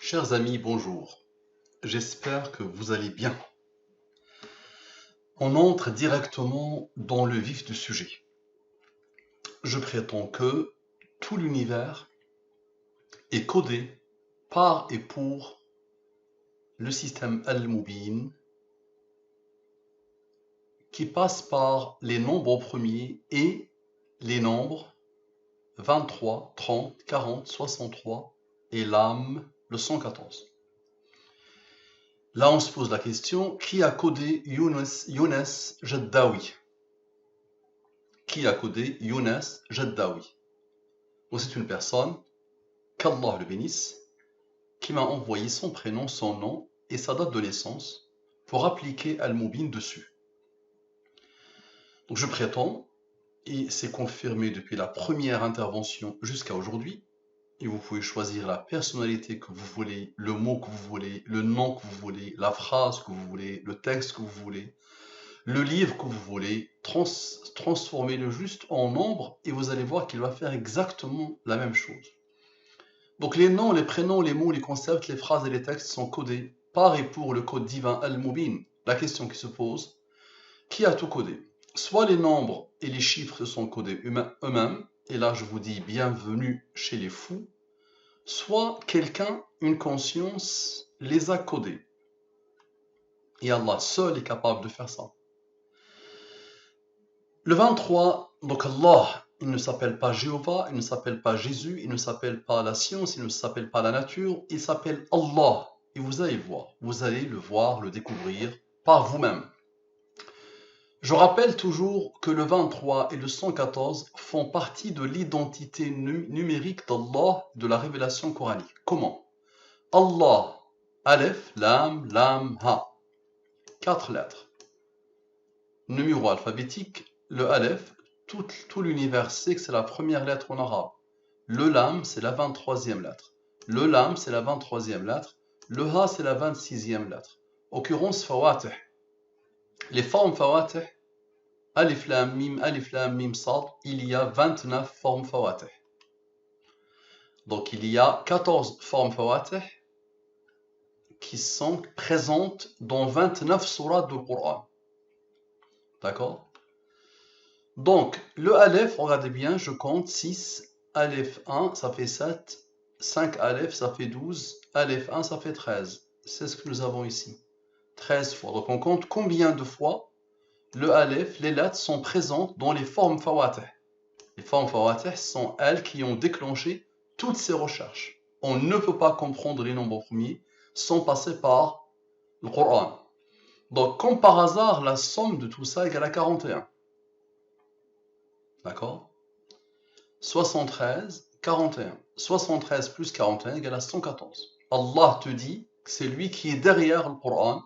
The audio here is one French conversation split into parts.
Chers amis, bonjour. J'espère que vous allez bien. On entre directement dans le vif du sujet. Je prétends que tout l'univers est codé par et pour le système Al-Mubin qui passe par les nombres premiers et les nombres 23, 30, 40, 63 et l'âme, le 114. Là, on se pose la question, qui a codé Younes Jaddawi? Qui a codé Younes Jaddawi? C'est une personne, qu'Allah le bénisse, qui m'a envoyé son prénom, son nom et sa date de naissance pour appliquer Al-Mubin dessus. Donc je prétends, et c'est confirmé depuis la première intervention jusqu'à aujourd'hui, et vous pouvez choisir la personnalité que vous voulez, le mot que vous voulez, le nom que vous voulez, la phrase que vous voulez, le texte que vous voulez, le livre que vous voulez, transformez-le juste en nombre et vous allez voir qu'il va faire exactement la même chose. Donc les noms, les prénoms, les mots, les concepts, les phrases et les textes sont codés par et pour le code divin Al-Mubin. La question qui se pose, qui a tout codé? Soit les nombres et les chiffres se sont codés eux-mêmes, et là je vous dis bienvenue chez les fous, soit quelqu'un, une conscience, les a codés. Et Allah seul est capable de faire ça. Le 23, donc Allah, il ne s'appelle pas Jéhovah, il ne s'appelle pas Jésus, il ne s'appelle pas la science, il ne s'appelle pas la nature, il s'appelle Allah. Et vous allez le voir, le découvrir par vous-même. Je rappelle toujours que le 23 et le 114 font partie de l'identité numérique d'Allah de la révélation coranique. Comment? Allah, Aleph, Lam, Lam, Ha. 4 lettres. Numéro alphabétique, le Aleph, tout l'univers sait que c'est la première lettre en arabe. Le Lam, c'est la 23e lettre. Le Lam, c'est la 23e lettre. Le Ha, c'est la 26e lettre. Occurrence Fawatih. Les formes Fawatih, Alif Lam Mim Sad, il y a 29 formes Fawatih. Donc il y a 14 formes Fawatih qui sont présentes dans 29 sourates du Coran. D'accord? Donc, le Aleph, regardez bien, je compte 6, Aleph 1, ça fait 7, 5 Aleph, ça fait 12, Aleph 1, ça fait 13. C'est ce que nous avons ici. 13 fois. Donc, on compte combien de fois le Aleph, les lettres sont présentes dans les formes Fawatih. Les formes Fawatih sont elles qui ont déclenché toutes ces recherches. On ne peut pas comprendre les nombres premiers sans passer par le Coran. Donc, comme par hasard, la somme de tout ça égale à 41. D'accord? 73, 41. 73 plus 41 égale à 114. Allah te dit que c'est lui qui est derrière le Coran,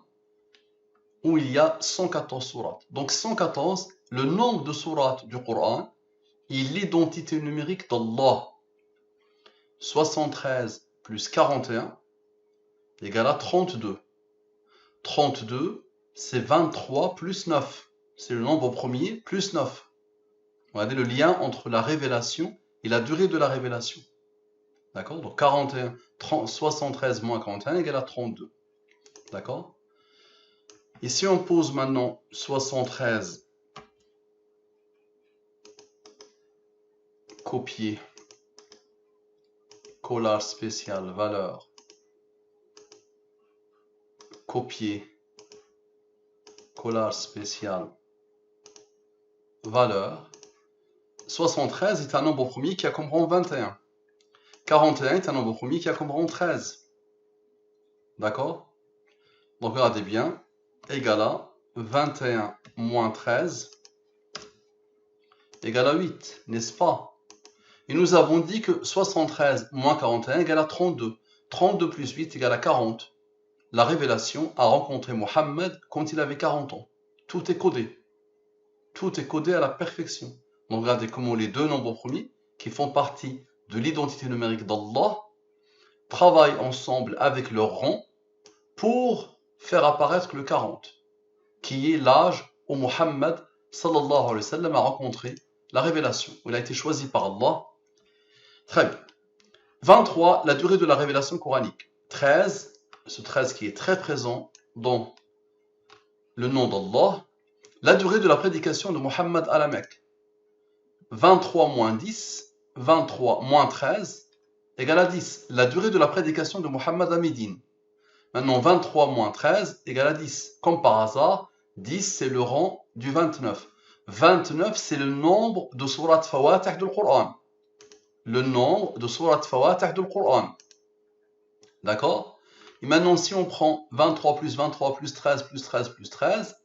où il y a 114 sourates. Donc 114, le nombre de sourates du Coran, est l'identité numérique d'Allah. 73 plus 41 égale à 32. 32, c'est 23 plus 9. C'est le nombre premier plus 9. Regardez le lien entre la révélation et la durée de la révélation. D'accord? Donc 73 moins 41 égale à 32. D'accord? Et si on pose maintenant 73, copier, collage spécial, valeur, copier, collage spécial, valeur, 73 est un nombre premier qui comprend 21. 41 est un nombre premier qui comprend 13. D'accord? Donc regardez bien, égale à 21 moins 13 égale à 8, n'est-ce pas? Et nous avons dit que 73 moins 41 égale à 32. 32 plus 8 égale à 40. La révélation a rencontré Mohammed quand il avait 40 ans. Tout est codé. Tout est codé à la perfection. Donc regardez comment les deux nombres premiers, qui font partie de l'identité numérique d'Allah, travaillent ensemble avec leur rang pour faire apparaître le 40, qui est l'âge où Mohammed sallallahu alayhi wa sallam a rencontré la révélation, où il a été choisi par Allah. Très bien. 23, la durée de la révélation coranique. 13, ce 13 qui est très présent dans le nom d'Allah, la durée de la prédication de Muhammad à la Mecque. 23 moins 10, 23 moins 13, égale à 10. La durée de la prédication de Muhammad à Médine. Maintenant, 23 moins 13 égale à 10. Comme par hasard, 10 c'est le rang du 29. 29 c'est le nombre de surat Fawatih du Coran. Le nombre de surat Fawatih du Coran. D'accord? Et maintenant, si on prend 23 plus 23 plus 13 plus 13 plus 13,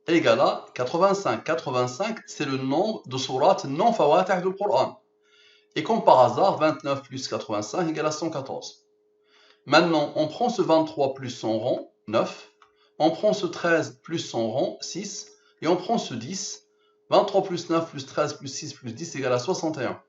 égale à 85. 85, c'est le nombre de surat non Fawatih du Coran. Et comme par hasard, 29 plus 85 égale à 114. Maintenant, on prend ce 23 plus son rang, 9. On prend ce 13 plus son rang, 6. Et on prend ce 10. 23 plus 9 plus 13 plus 6 plus 10 égale à 61.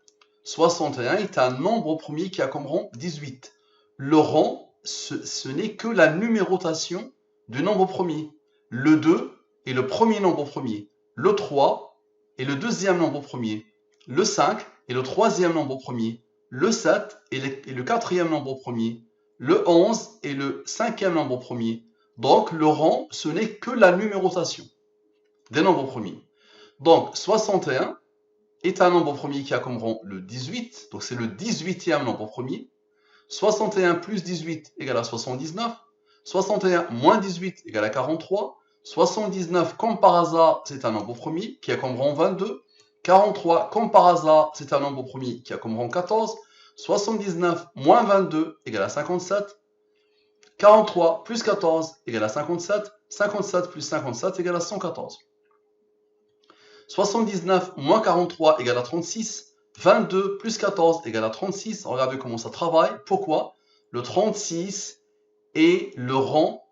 61 est un nombre premier qui a comme rang 18. Le rang, ce n'est que la numérotation du nombre premier. Le 2 est le premier nombre premier. Le 3 est le deuxième nombre premier. Le 5 est le troisième nombre premier. Le 7 est le quatrième nombre premier. Le 11 est le cinquième nombre premier. Donc, le rang, ce n'est que la numérotation des nombres premiers. Donc, 61 est un nombre premier qui a comme rang le 18. Donc, c'est le 18e nombre premier. 61 plus 18 égale à 79. 61 moins 18 égale à 43. 79, comme par hasard, c'est un nombre premier qui a comme rang 22. 43, comme par hasard, c'est un nombre premier qui a comme rang 14. 79 moins 22 égale à 57. 43 plus 14 égale à 57. 57 plus 57 égale à 114. 79 moins 43 égale à 36. 22 plus 14 égale à 36. Regardez comment ça travaille. Pourquoi? Le 36 est le rang,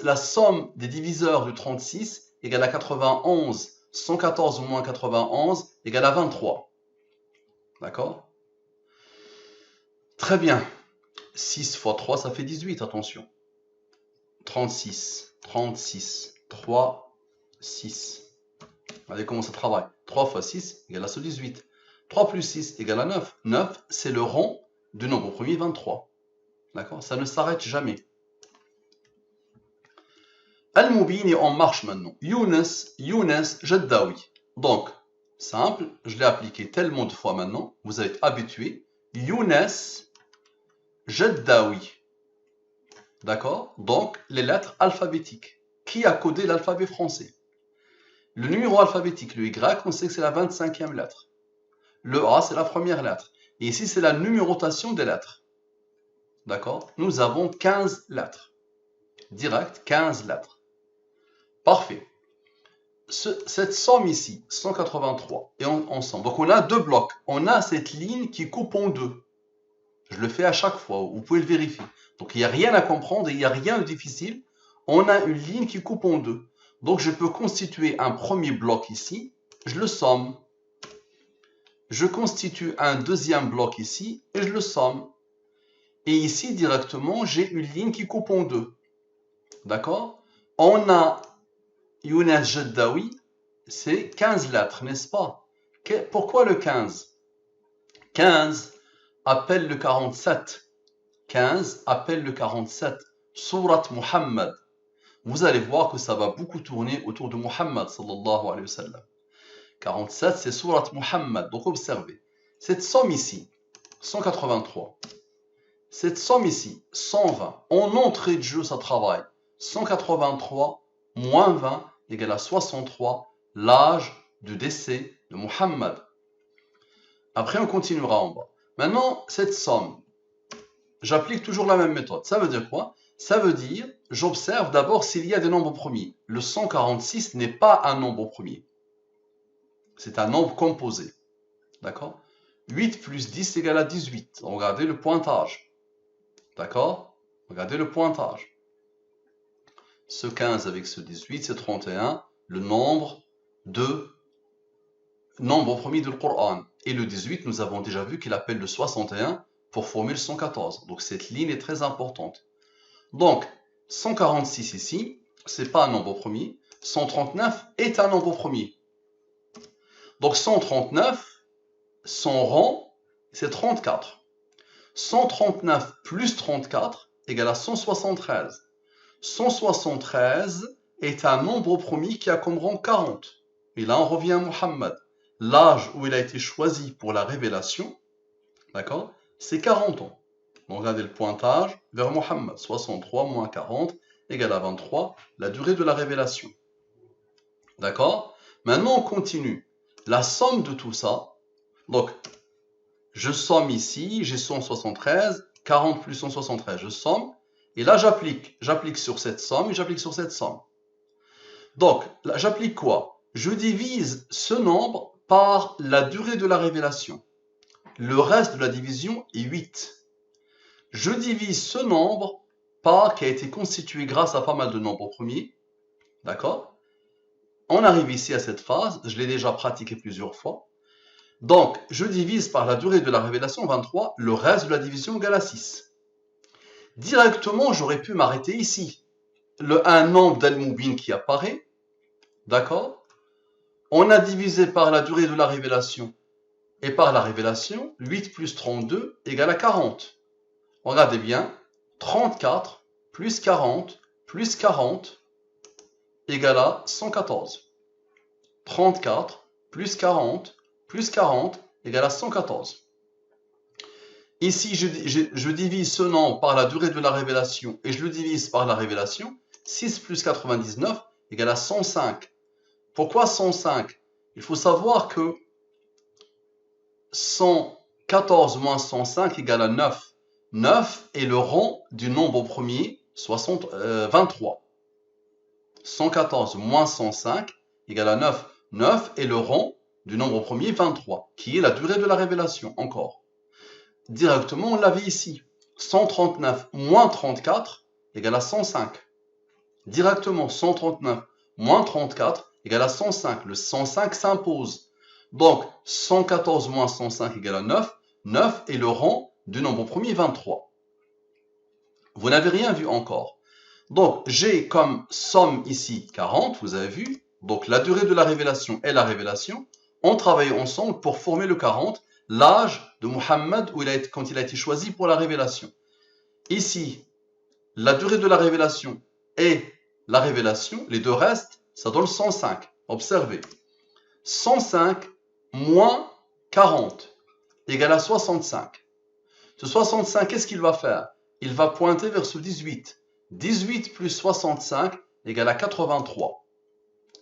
la somme des diviseurs du 36 égale à 91. 114 moins 91 égale à 23. D'accord? Très bien. 6 fois 3, ça fait 18, attention. 36, 36, 3, 6. Regardez comment ça travaille. 3 fois 6 égale à ce 18. 3 plus 6 égale à 9. 9, c'est le rang du nombre premier 23. D'accord? Ça ne s'arrête jamais. Al-Mubin est en marche maintenant. Younes, Jaddawi. Donc, simple, je l'ai appliqué tellement de fois maintenant, vous êtes habitué. Younes, Jaddawi. D'accord? Donc, les lettres alphabétiques. Qui a codé l'alphabet français? Le numéro alphabétique, le Y, on sait que c'est la 25e lettre. Le A, c'est la première lettre. Et ici, c'est la numérotation des lettres. D'accord? Nous avons 15 lettres. Direct, 15 lettres. Parfait. Cette somme ici, 183, et ensemble. Donc, on a deux blocs. On a cette ligne qui coupe en deux. Je le fais à chaque fois, vous pouvez le vérifier. Donc, il n'y a rien à comprendre et il n'y a rien de difficile. On a une ligne qui coupe en deux. Donc, je peux constituer un premier bloc ici. Je le somme. Je constitue un deuxième bloc ici et je le somme. Et ici, directement, j'ai une ligne qui coupe en deux. D'accord? On a Younes Jaddawi, c'est 15 lettres, n'est-ce pas? Pourquoi le 15? 15 appelle le 47. 15 appelle le 47. Surat Muhammad. Vous allez voir que ça va beaucoup tourner autour de Muhammad sallallahu alayhi wa sallam. 47, c'est Surat Muhammad. Donc observez. Cette somme ici, 183. Cette somme ici, 120. En entrée de jeu, ça travaille. 183 moins 20 égale à 63, l'âge de décès de Muhammad. Après, on continuera en bas. Maintenant, cette somme, j'applique toujours la même méthode. Ça veut dire quoi? Ça veut dire, j'observe d'abord s'il y a des nombres premiers. Le 146 n'est pas un nombre premier. C'est un nombre composé. D'accord? 8 plus 10 égale à 18. Regardez le pointage. D'accord? Regardez le pointage. Ce 15 avec ce 18, c'est 31. Le nombre premier du Coran. Et le 18, nous avons déjà vu qu'il appelle le 61 pour former le 114. Donc cette ligne est très importante. Donc, 146 ici, ce n'est pas un nombre premier. 139 est un nombre premier. Donc 139, son rang, c'est 34. 139 plus 34 égale à 173. 173 est un nombre premier qui a comme rang 40. Et là, on revient à Muhammad. L'âge où il a été choisi pour la révélation, d'accord, c'est 40 ans. Donc, regardez le pointage vers Muhammad. 63 moins 40 égale à 23, la durée de la révélation. D'accord? Maintenant, on continue. La somme de tout ça, donc, je somme ici, j'ai 173, 40 plus 173, je somme, et là, j'applique sur cette somme, et j'applique sur cette somme. Donc, là, j'applique quoi? Je divise ce nombre par la durée de la révélation. Le reste de la division est 8. Je divise ce nombre par, qui a été constitué grâce à pas mal de nombres premiers, d'accord? On arrive ici à cette phase, je l'ai déjà pratiqué plusieurs fois. Donc, je divise par la durée de la révélation 23, le reste de la division égale à 6. Directement, j'aurais pu m'arrêter ici. Un nombre d'Al-Moubin qui apparaît, d'accord? On a divisé par la durée de la révélation et par la révélation, 8 plus 32 égale à 40. Regardez bien, 34 plus 40 égale à 114. 34 plus 40 égale à 114. Ici, je divise ce nombre par la durée de la révélation et je le divise par la révélation. 6 plus 99 égale à 105. Pourquoi 105? Il faut savoir que 114 moins 105 égale à 9. 9 est le rang du nombre premier, 23. 114 moins 105 égale à 9. 9 est le rang du nombre premier, 23, qui est la durée de la révélation, encore. Directement, on l'avait ici. 139 moins 34 égale à 105. Directement, 139 moins 34 égale à 105. Le 105 s'impose. Donc, 114 moins 105 égale à 9. 9 est le rang du nombre premier, 23. Vous n'avez rien vu encore. Donc, j'ai comme somme ici 40, vous avez vu. Donc, la durée de la révélation et la révélation. On travaille ensemble pour former le 40, l'âge de Muhammad quand il a été choisi pour la révélation. Ici, la durée de la révélation et la révélation, les deux restent, ça donne 105. Observez. 105 moins 40 égale à 65. Ce 65, qu'est-ce qu'il va faire? Il va pointer vers ce 18. 18 plus 65 égale à 83.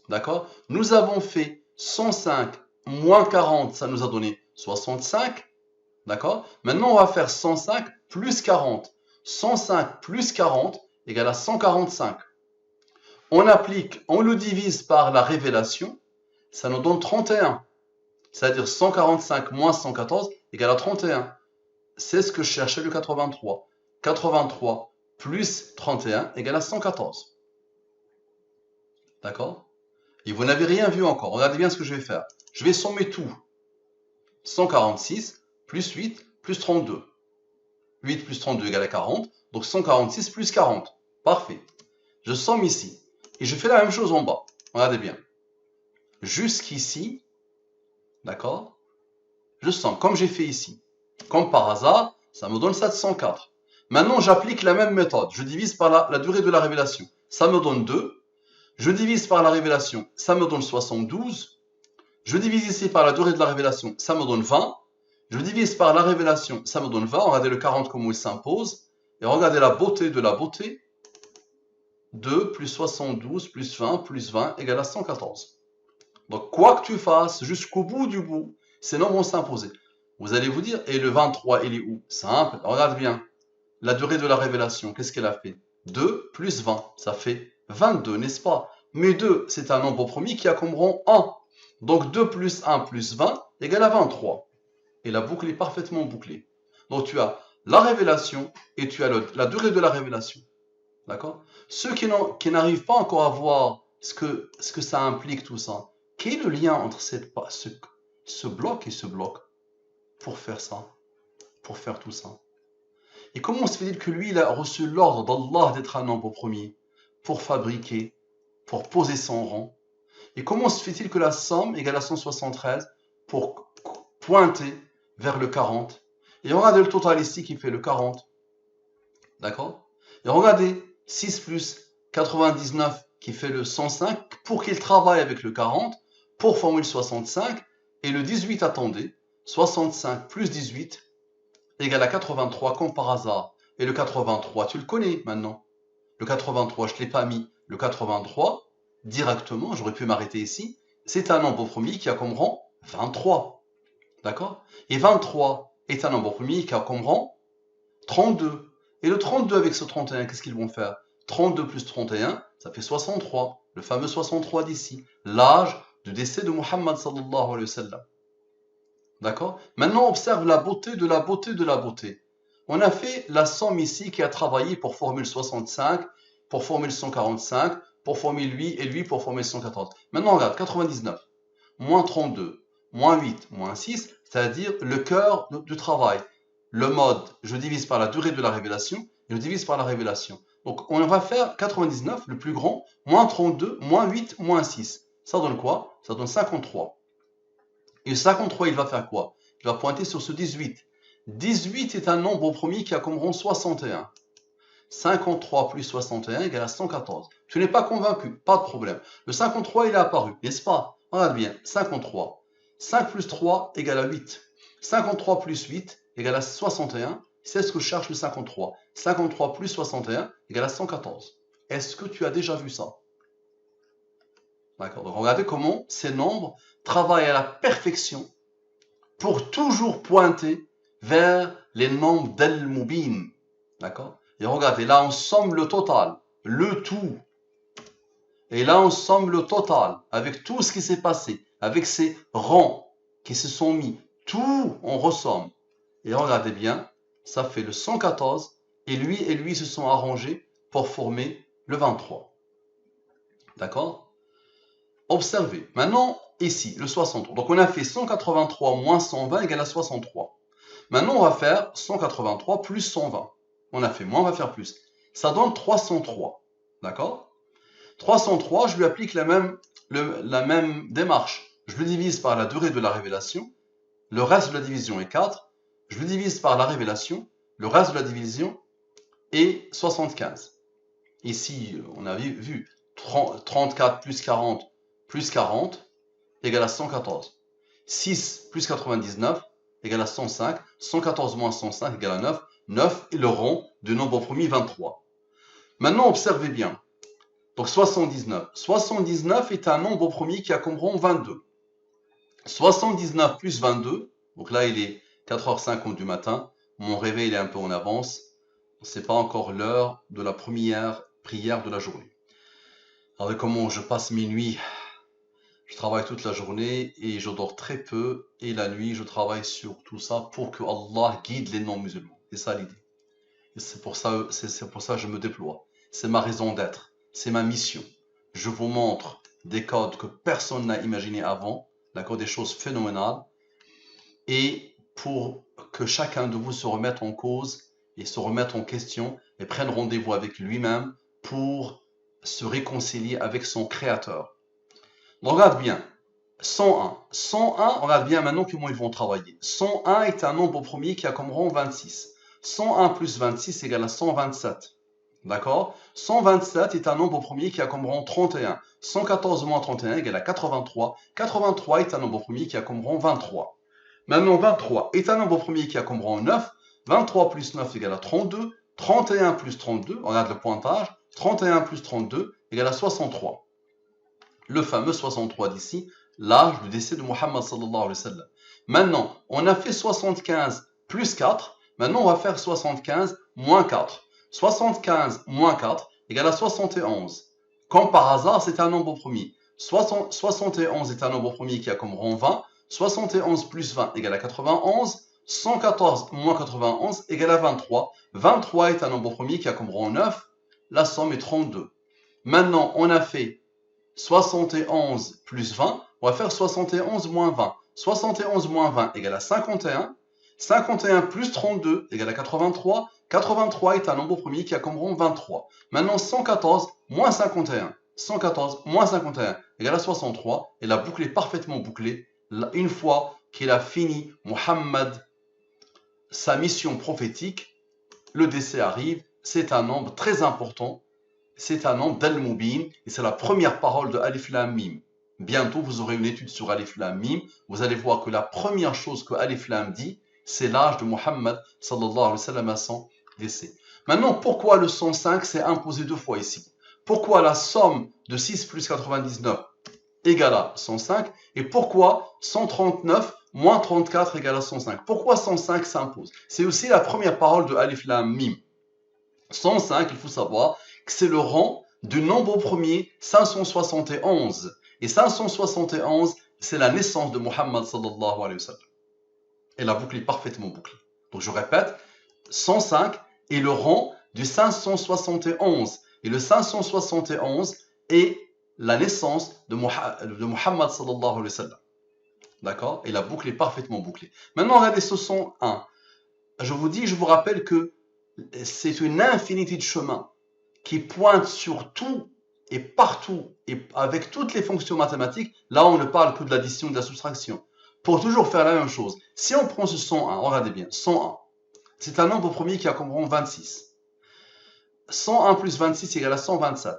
D'accord? Nous avons fait 105 moins 40, ça nous a donné 65. D'accord? Maintenant, on va faire 105 plus 40. 105 plus 40 égale à 145. On applique, on le divise par la révélation, ça nous donne 31. C'est-à-dire 145 moins 114 égale à 31. C'est ce que je cherchais le 83. 83 plus 31 égale à 114. D'accord? Et vous n'avez rien vu encore. Regardez bien ce que je vais faire. Je vais sommer tout. 146 plus 8 plus 32. 8 plus 32 égale à 40. Donc 146 plus 40. Parfait. Je somme ici. Et je fais la même chose en bas. Regardez bien. Jusqu'ici, d'accord? Je somme comme j'ai fait ici. Comme par hasard, ça me donne 704. Maintenant, j'applique la même méthode. Je divise par la durée de la révélation. Ça me donne 2. Je divise par la révélation. Ça me donne 72. Je divise ici par la durée de la révélation. Ça me donne 20. Je divise par la révélation. Ça me donne 20. Regardez le 40 comme il s'impose. Et regardez la beauté de la beauté. 2 plus 72 plus 20 plus 20 égale à 114. Donc, quoi que tu fasses, jusqu'au bout du bout, ces nombres vont s'imposer. Vous allez vous dire, et le 23, il est où? Simple, regarde bien. La durée de la révélation, qu'est-ce qu'elle a fait? 2 plus 20, ça fait 22, n'est-ce pas? Mais 2, c'est un nombre premier qui a comme rang 1. Donc 2 plus 1 plus 20 égale à 23. Et la boucle est parfaitement bouclée. Donc tu as la révélation et tu as la durée de la révélation. D'accord? Ceux qui n'arrivent pas encore à voir ce que ça implique tout ça, quel est le lien entre ce bloc et ce bloc pour faire ça, pour faire tout ça? Et comment se fait-il que lui, il a reçu l'ordre d'Allah d'être un nombre premier pour fabriquer, pour poser son rang? Et comment se fait-il que la somme égale à 173 pour pointer vers le 40? Et regardez le total ici qui fait le 40. D'accord? Et regardez, 6 plus 99 qui fait le 105, pour qu'il travaille avec le 40, pour former le 65, et le 18, attendez, 65 plus 18 égale à 83, comme par hasard. Et le 83, tu le connais maintenant. Le 83, je ne l'ai pas mis. Le 83, directement, j'aurais pu m'arrêter ici, c'est un nombre premier qui a comme rang 23. D'accord? Et 23 est un nombre premier qui a comme rang 32. Et le 32 avec ce 31, qu'est-ce qu'ils vont faire? 32 plus 31, ça fait 63. Le fameux 63 d'ici. L'âge de décès de Muhammad sallallahu alayhi wa sallam. D'accord? Maintenant, on observe la beauté de la beauté de la beauté. On a fait la somme ici qui a travaillé pour former le 65, pour former le 145, pour former lui et lui pour former le 114. Maintenant, regarde, 99, moins 32, moins 8, moins 6, c'est-à-dire le cœur du travail. Le mode, je divise par la durée de la révélation et je divise par la révélation. Donc, on va faire 99, le plus grand, moins 32, moins 8, moins 6. Ça donne quoi? Ça donne 53. Et 53, il va faire quoi? Il va pointer sur ce 18. 18 est un nombre premier qui a comme rang 61. 53 plus 61 égale à 114. Tu n'es pas convaincu, pas de problème. Le 53, il est apparu, n'est-ce pas? Regarde bien, 53. 5 plus 3 égale à 8. 53 plus 8 égale à 61. C'est ce que cherche le 53. 53 plus 61 égale à 114. Est-ce que tu as déjà vu ça? D'accord. Donc regardez comment ces nombres travaillent à la perfection pour toujours pointer vers les nombres d'Al-Mubin. D'accord? Et regardez, là on somme le total, le tout. Et là on somme le total avec tout ce qui s'est passé, avec ces rangs qui se sont mis. Tout on ressomme. Et regardez bien, ça fait le 114 et lui se sont arrangés pour former le 23. D'accord? Observez. Maintenant, ici, le 63. Donc, on a fait 183 moins 120 égale à 63. Maintenant, on va faire 183 plus 120. On a fait moins, on va faire plus. Ça donne 303. D'accord? 303, je lui applique la même démarche. Je le divise par la durée de la révélation. Le reste de la division est 4. Je le divise par la révélation. Le reste de la division est 75. Ici, on a vu 34 plus 40 plus 40 égale à 114. 6 plus 99 égale à 105. 114 moins 105 égale à 9. 9 est le rang de nombre premier 23. Maintenant, observez bien. Donc 79. 79 est un nombre premier qui a comme rang 22. 79 plus 22, donc là il est 4h50 du matin. Mon réveil il est un peu en avance. Ce n'est pas encore l'heure de la première prière de la journée. Alors comment je passe mes nuits? Je travaille toute la journée et je dors très peu. Et la nuit, je travaille sur tout ça pour que Allah guide les non-musulmans. C'est ça l'idée. C'est pour ça que je me déploie. C'est ma raison d'être. C'est ma mission. Je vous montre des codes que personne n'a imaginé avant. D'accord, des choses phénoménales. Et pour que chacun de vous se remette en cause et se remette en question et prenne rendez-vous avec lui-même pour se réconcilier avec son Créateur. Regarde bien, 101. 101, regarde bien maintenant comment ils vont travailler. 101 est un nombre premier qui a comme rang 26. 101 plus 26 égale à 127. D'accord? 127 est un nombre premier qui a comme rang 31. 114 moins 31 égale à 83. 83 est un nombre premier qui a comme rang 23. Maintenant, 23 est un nombre premier qui a comme rang 9. 23 plus 9 égale à 32. 31 plus 32, regarde le pointage. 31 plus 32 égale à 63. Le fameux 63 d'ici, l'âge du décès de Muhammad sallallahu alayhi wa sallam. Maintenant, on a fait 75 plus 4. Maintenant, on va faire 75 moins 4. 75 moins 4 égale à 71. Comme par hasard, c'est un nombre premier. 71 est un nombre premier qui a comme rang 20. 71 plus 20 égale à 91. 114 moins 91 égale à 23. 23 est un nombre premier qui a comme rang 9. La somme est 32. Maintenant, on a fait 71 plus 20, on va faire 71 moins 20. 71 moins 20 égale à 51. 51 plus 32 égale à 83. 83 est un nombre premier qui a comme rang 23. Maintenant 114 moins 51. 114 moins 51 égale à 63. Et la boucle est parfaitement bouclée. Une fois qu'il a fini Muhammad sa mission prophétique, le décès arrive c'est un nombre très important. C'est un nombre d'Al-Mubin et c'est la première parole de Alif Lam Mim. Bientôt, vous aurez une étude sur Alif Lam Mim. Vous allez voir que la première chose que Alif Lam dit, c'est l'âge de Muhammad sallallahu alayhi wa sallam à son décès. Maintenant, pourquoi le 105 s'est imposé deux fois ici? Pourquoi la somme de 6 plus 99 égale à 105? Et pourquoi 139 moins 34 égale à 105? Pourquoi 105 s'impose? C'est aussi la première parole de Alif Lam Mim. 105, il faut savoir que c'est le rang du nombre premier 571. Et 571, c'est la naissance de Muhammad sallallahu alayhi wa sallam. Et la boucle est parfaitement bouclée. Donc je répète, 105 est le rang du 571. Et le 571 est la naissance de Muhammad sallallahu alayhi wa sallam. D'accord? Et la boucle est parfaitement bouclée. Maintenant, regardez ce 101. Je vous rappelle que c'est une infinité de chemins qui pointent sur tout et partout, et avec toutes les fonctions mathématiques. Là, on ne parle que de l'addition et de la soustraction. Pour toujours faire la même chose, si on prend ce 101, regardez bien, 101, c'est un nombre premier qui a comme rang 26. 101 plus 26 égale à 127.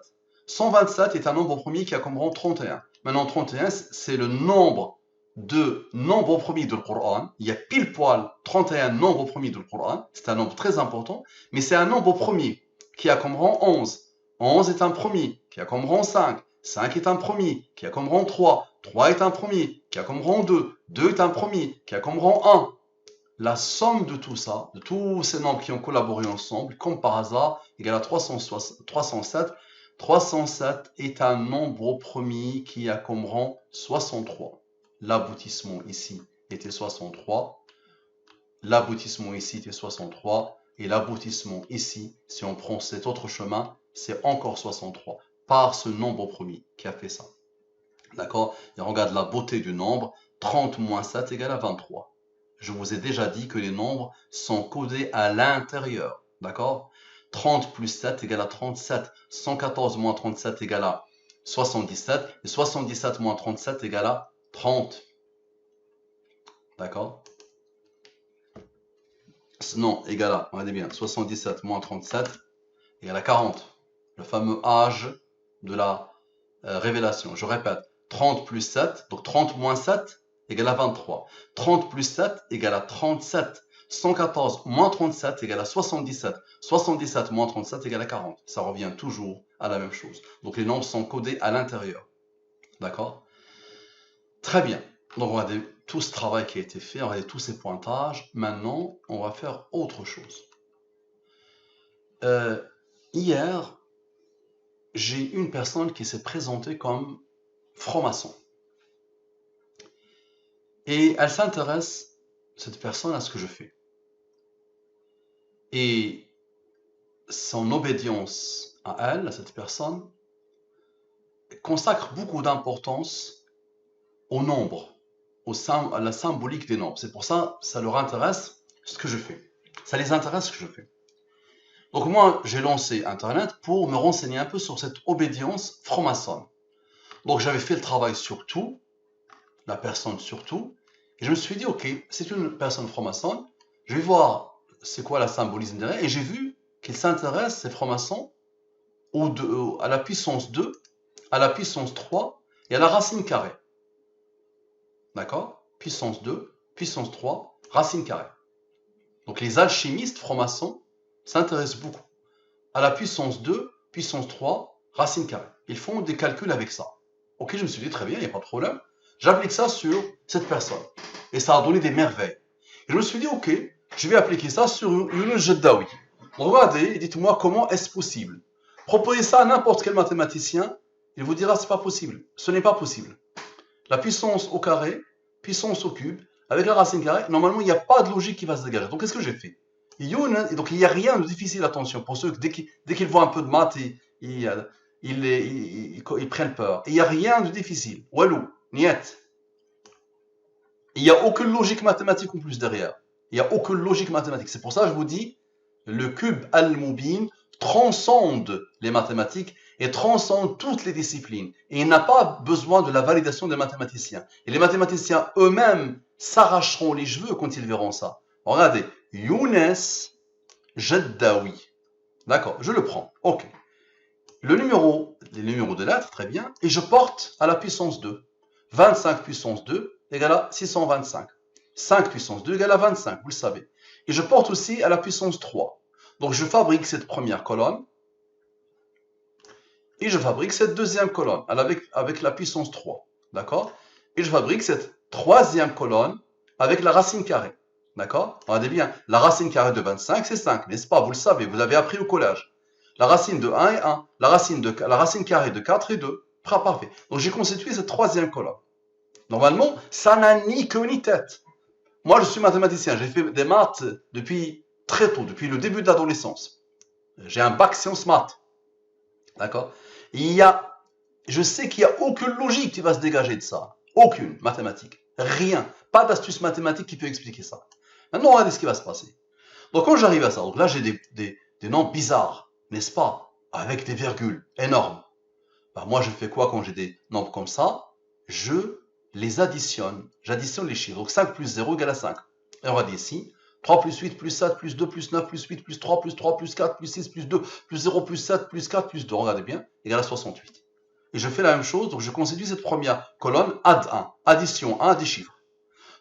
127 est un nombre premier qui a comme rang 31. Maintenant, 31, c'est le nombre de nombres premiers du Coran. Il y a pile poil 31 nombres premiers du Coran. C'est un nombre très important, mais c'est un nombre premier qui a comme rang 11. 11 est un premier qui a comme rang 5. 5 est un premier qui a comme rang 3. 3 est un premier qui a comme rang 2. 2 est un premier qui a comme rang 1. La somme de tout ça, de tous ces nombres qui ont collaboré ensemble, comme par hasard, égale à 307. 307 est un nombre premier qui a comme rang 63. L'aboutissement ici était 63. L'aboutissement ici était 63. Et l'aboutissement ici, si on prend cet autre chemin, c'est encore 63. Par ce nombre premier qui a fait ça. D'accord? Et regarde la beauté du nombre. 30 moins 7 égale à 23. Je vous ai déjà dit que les nombres sont codés à l'intérieur. D'accord? 30 plus 7 égale à 37. 114 moins 37 égale à 77. Et 77 moins 37 égale à 30. D'accord? Non, égal à, regardez bien, 77 moins 37 égale à 40. Le fameux âge de la révélation. Je répète, 30 plus 7, donc 30 moins 7 égale à 23. 30 plus 7 égale à 37. 114 moins 37 égale à 77. 77 moins 37 égale à 40. Ça revient toujours à la même chose. Donc les nombres sont codés à l'intérieur. D'accord? Très bien. Donc regardez tout ce travail qui a été fait, regardez tous ces pointages. Maintenant, on va faire autre chose. Hier, j'ai une personne qui s'est présentée comme franc-maçon. Et elle s'intéresse, cette personne, à ce que je fais. Et son obédience à elle, à cette personne, consacre beaucoup d'importance au nombre, à la symbolique des nombres. C'est pour ça que ça leur intéresse ce que je fais. Ça les intéresse ce que je fais. Donc moi, j'ai lancé Internet pour me renseigner un peu sur cette obédience franc-maçonne. Donc j'avais fait le travail sur tout, la personne sur tout, et je me suis dit, ok, c'est une personne franc-maçonne, je vais voir c'est quoi la symbolisme derrière, et j'ai vu qu'il s'intéresse, ces francs-maçons, à la puissance 2, à la puissance 3 et à la racine carrée. D'accord? Puissance 2, puissance 3, racine carrée. Donc les alchimistes francs-maçons s'intéressent beaucoup à la puissance 2, puissance 3, racine carrée. Ils font des calculs avec ça. Ok, je me suis dit, très bien, il n'y a pas de problème. J'applique ça sur cette personne. Et ça a donné des merveilles. Et je me suis dit, ok, je vais appliquer ça sur Yunus Jeddaoui. Regardez et dites-moi comment est-ce possible. Proposez ça à n'importe quel mathématicien, il vous dira c'est pas possible. Ce n'est pas possible. La puissance au carré, puissance au cube, avec la racine carrée, normalement il n'y a pas de logique qui va se dégager. Donc qu'est-ce que j'ai fait? Donc il n'y a rien de difficile, attention, pour ceux qui dès qu'ils voient un peu de maths, ils prennent peur. Il n'y a rien de difficile. Walou, niet. Il n'y a aucune logique mathématique en plus derrière. Il n'y a aucune logique mathématique. C'est pour ça que je vous dis, le cube al-Mubin transcende les mathématiques et transcende toutes les disciplines. Et il n'a pas besoin de la validation des mathématiciens. Et les mathématiciens eux-mêmes s'arracheront les cheveux quand ils verront ça. Regardez, Younes Jeddaoui. D'accord, je le prends. Ok. Les numéros de lettres, très bien. Et je porte à la puissance 2. 25 puissance 2 égale à 625. 5 puissance 2 égale à 25, vous le savez. Et je porte aussi à la puissance 3. Donc je fabrique cette première colonne. Et je fabrique cette deuxième colonne avec la puissance 3. D'accord? Et je fabrique cette troisième colonne avec la racine carrée. D'accord? Regardez bien, la racine carrée de 25, c'est 5, n'est-ce pas? Vous le savez, vous l'avez appris au collège. La racine de 1 est 1. La racine carrée de 4 est 2. Parfait. Donc j'ai constitué cette troisième colonne. Normalement, ça n'a ni queue ni tête. Moi, je suis mathématicien. J'ai fait des maths depuis très tôt, depuis le début de l'adolescence. J'ai un bac sciences maths. D'accord? Je sais qu'il n'y a aucune logique qui va se dégager de ça. Aucune mathématique. Rien. Pas d'astuce mathématique qui peut expliquer ça. Maintenant, regardez ce qui va se passer. Donc, quand j'arrive à ça, donc là, j'ai des nombres bizarres, n'est-ce pas? Avec des virgules énormes. Ben, moi, je fais quoi quand j'ai des nombres comme ça? Je les additionne. J'additionne les chiffres. Donc, 5 plus 0 égale à 5. Et on va dire ici, 3 plus 8 plus 7 plus 2 plus 9 plus 8 plus 3 plus 3 plus 4 plus 6 plus 2 plus 0 plus 7 plus 4 plus 2. Regardez bien, égale à 68. Et je fais la même chose, donc je constitue cette première colonne, add 1, addition 1 des chiffres.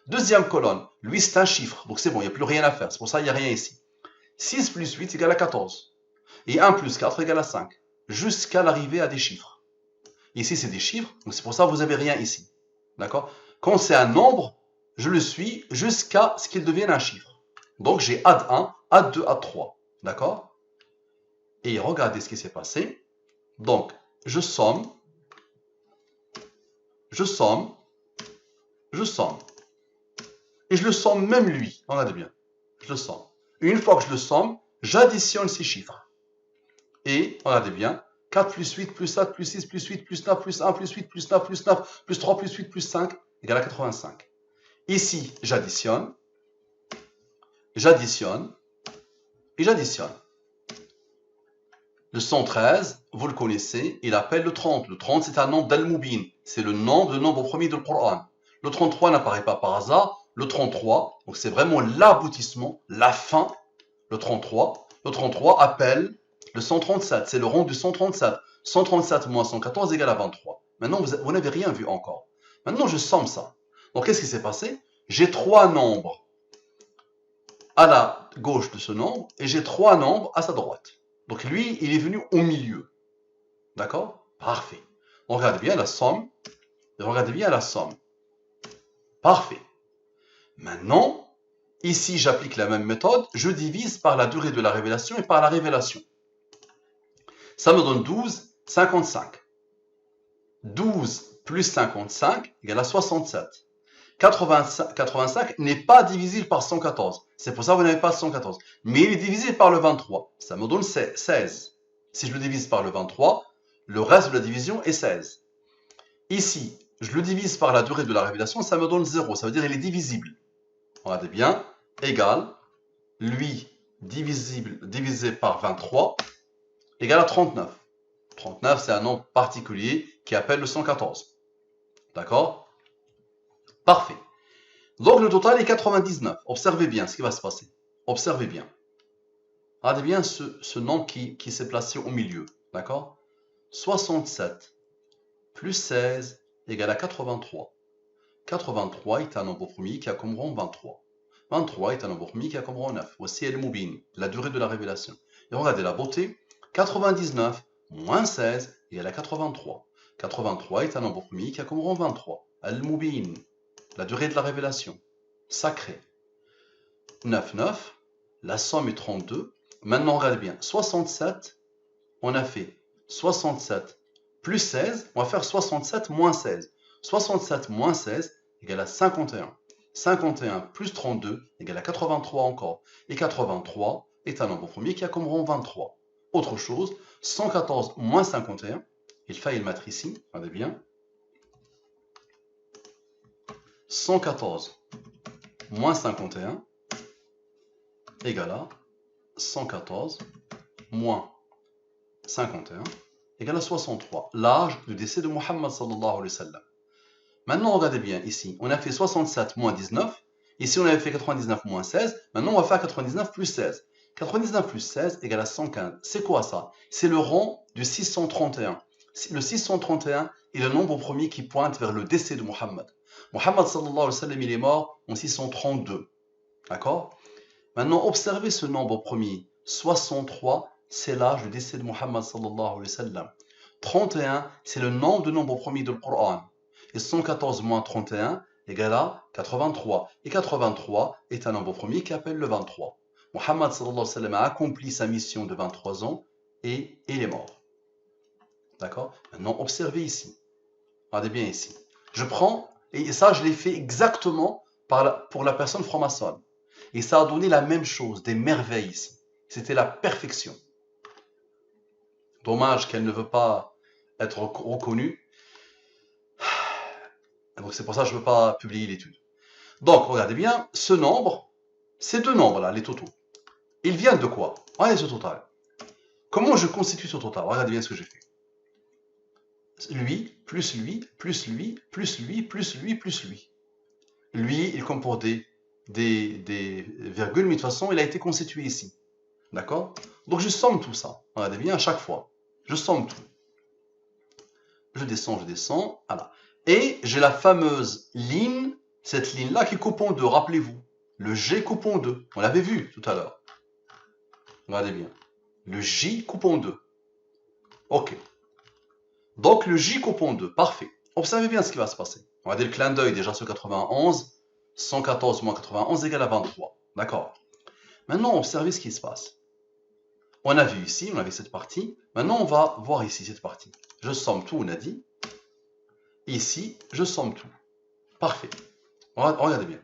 Deuxième colonne, lui c'est un chiffre, donc c'est bon, il n'y a plus rien à faire, c'est pour ça qu'il n'y a rien ici. 6 plus 8 égale à 14. Et 1 plus 4 égale à 5. Jusqu'à l'arrivée à des chiffres. Ici c'est des chiffres, donc c'est pour ça que vous n'avez rien ici. D'accord? Quand c'est un nombre, je le suis jusqu'à ce qu'il devienne un chiffre. Donc j'ai add 1, add 2, add 3. D'accord? Et regardez ce qui s'est passé. Donc, je somme. Je somme. Et je le somme même lui. Regardez bien. Je le somme. Et une fois que je le somme, j'additionne ces chiffres. Et, regardez bien, 4 plus 8 plus 7 plus 6 plus 8 plus 9 plus 1 plus 8 plus 9 plus 9 plus 3 plus 8 plus 5 égale à 85. Ici, j'additionne. J'additionne. Et j'additionne. Le 113, vous le connaissez, il appelle le 30. Le 30, c'est un nombre d'Al-Mubin. C'est le nombre premier du Coran. Le 33 n'apparaît pas par hasard. Le 33, donc c'est vraiment l'aboutissement, la fin. Le 33 appelle le 137. C'est le rang du 137. 137 moins 114 égale à 23. Maintenant, vous n'avez rien vu encore. Maintenant, je somme ça. Donc, qu'est-ce qui s'est passé? J'ai trois nombres à la gauche de ce nombre et j'ai trois nombres à sa droite. Donc lui, il est venu au milieu. D'accord? Parfait. On regarde bien la somme. Regardez bien la somme. Parfait. Maintenant, ici, j'applique la même méthode. Je divise par la durée de la révélation et par la révélation. Ça me donne 12, 55. 12 plus 55 égale à 67. 85 n'est pas divisible par 114. C'est pour ça que vous n'avez pas 114. Mais il est divisé par le 23. Ça me donne 16. Si je le divise par le 23, le reste de la division est 16. Ici, je le divise par la durée de la révélation, ça me donne 0. Ça veut dire qu'il est divisible. Regardez bien, égal, lui, divisé par 23, égale à 39. 39, c'est un nombre particulier qui appelle le 114. D'accord? Parfait. Donc le total est 99. Observez bien ce qui va se passer. Observez bien. Regardez bien ce nombre qui s'est placé au milieu. D'accord? 67 plus 16 égale à 83. 83 est un nombre premier qui a comme rang 23. 23 est un nombre premier qui a comme rang 9. Voici Al-Mubin, la durée de la révélation. Et regardez la beauté. 99 moins 16 égale à 83. 83 est un nombre premier qui a comme rang 23. Al-Mubin, la durée de la révélation. Sacré. 9, 9. La somme est 32. Maintenant, regardez bien. 67, on a fait 67 plus 16. On va faire 67 moins 16. 67 moins 16 égale à 51. 51 plus 32 égale à 83 encore. Et 83 est un nombre premier qui a comme rang 23. Autre chose, 114 moins 51. Il fallait le mettre ici. Regardez bien. 114 moins 51 égale à 114 moins 51 égale à 63. L'âge du décès de Muhammad sallallahu alayhi wa sallam. Maintenant, regardez bien ici. On a fait 67 moins 19. Ici, on avait fait 99 moins 16. Maintenant, on va faire 99 plus 16. 99 plus 16 égale à 115. C'est quoi ça? C'est le rang du 631. Le 631 est le nombre premier qui pointe vers le décès de Muhammad. Muhammad sallallahu alayhi wa sallam, il est mort en 632. D'accord? Maintenant, observez ce nombre premier. 63, c'est l'âge du décès de Muhammad sallallahu alayhi wa sallam. 31, c'est le nombre de nombres premiers du Coran. Et 114 moins 31 égale à 83. Et 83 est un nombre premier qui appelle le 23. Muhammad sallallahu alayhi wa sallam a accompli sa mission de 23 ans et il est mort. D'accord? Maintenant, observez ici. Regardez bien ici. Je prends, et ça je l'ai fait exactement pour la personne franc-maçonne. Et ça a donné la même chose, des merveilles ici. C'était la perfection. Dommage qu'elle ne veut pas être reconnue. Donc c'est pour ça que je ne veux pas publier l'étude. Donc, regardez bien, ce nombre, ces deux nombres-là, les totaux, ils viennent de quoi? Regardez ce total. Comment je constitue ce total? Regardez bien ce que j'ai fait. Lui, plus lui, plus lui, plus lui, plus lui, plus lui. Lui, il comporte des virgules, mais de toute façon, il a été constitué ici. D'accord? Donc, je somme tout ça. Regardez bien, à chaque fois. Je somme tout. Je descends, voilà. Et j'ai la fameuse ligne, cette ligne-là qui coupe en deux, rappelez-vous. Le G coupe en deux. On l'avait vu tout à l'heure. Regardez bien. Le J coupe en deux. Ok. Donc, le J coupe en deux. Parfait. Observez bien ce qui va se passer. Regardez le clin d'œil déjà sur 91. 114 moins 91 égale à 23. D'accord. Maintenant, observez ce qui se passe. On a vu ici, on avait cette partie. Maintenant, on va voir ici cette partie. Je somme tout, on a dit. Ici, je somme tout. Parfait. Regardez bien.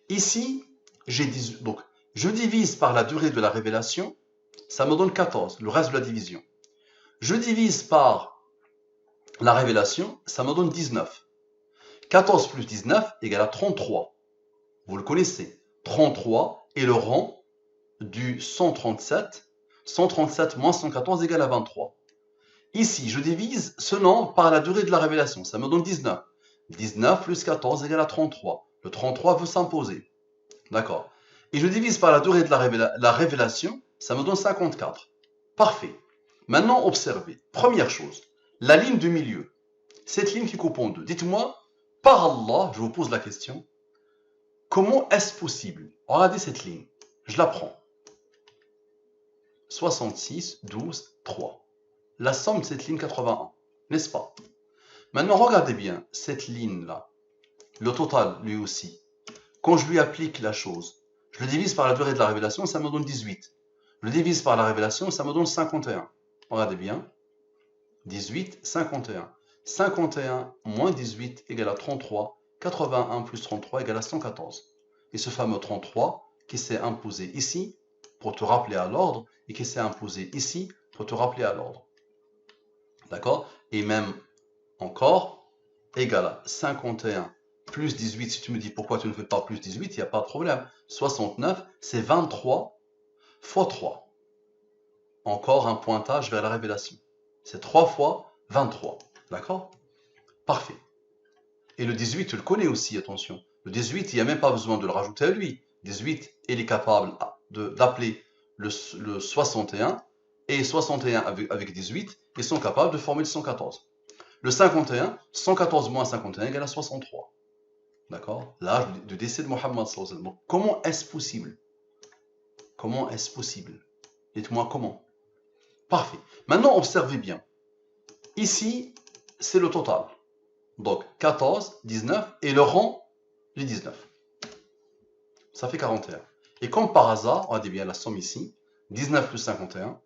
Ici, j'ai 18. Donc, je divise par la durée de la révélation. Ça me donne 14, le reste de la division. Je divise par la révélation, ça me donne 19. 14 plus 19 égale à 33. Vous le connaissez. 33 est le rang du 137. 137 moins 114 égale à 23. Ici, je divise ce nombre par la durée de la révélation. Ça me donne 19. 19 plus 14 égale à 33. Le 33 veut s'imposer. D'accord. Et je divise par la durée de la révélation. Ça me donne 54. Parfait. Maintenant, observez. Première chose, la ligne du milieu. Cette ligne qui coupe en deux. Dites-moi, par Allah, je vous pose la question, comment est-ce possible? Regardez cette ligne. Je la prends. 66, 12, 3. La somme de cette ligne 81, n'est-ce pas? Maintenant, regardez bien cette ligne-là. Le total, lui aussi. Quand je lui applique la chose, je le divise par la durée de la révélation, ça me donne 18. Je le divise par la révélation, ça me donne 51. Regardez bien. 18, 51. 51 moins 18 égale à 33. 81 plus 33 égale à 114. Et ce fameux 33 qui s'est imposé ici pour te rappeler à l'ordre et qui s'est imposé ici pour te rappeler à l'ordre. D'accord? Et même encore, égal à 51 plus 18. Si tu me dis pourquoi tu ne fais pas plus 18, il n'y a pas de problème. 69, c'est 23 fois 3. Encore un pointage vers la révélation. C'est 3 fois 23. D'accord? Parfait. Et le 18, tu le connais aussi, attention. Le 18, il n'y a même pas besoin de le rajouter à lui. 18, il est capable d'appeler le 61 et 61 avec 18, ils sont capables de former le 114. Le 51, 114 moins 51 égale à 63. D'accord? L'âge de décès de Mohammed sallallahu alayhi wa sallam. Donc, comment est-ce possible? Comment est-ce possible? Dites-moi comment. Parfait. Maintenant, observez bien. Ici, c'est le total. Donc, 14, 19, et le rang, les 19. Ça fait 41. Et comme par hasard, regardez bien la somme ici, 19 plus 51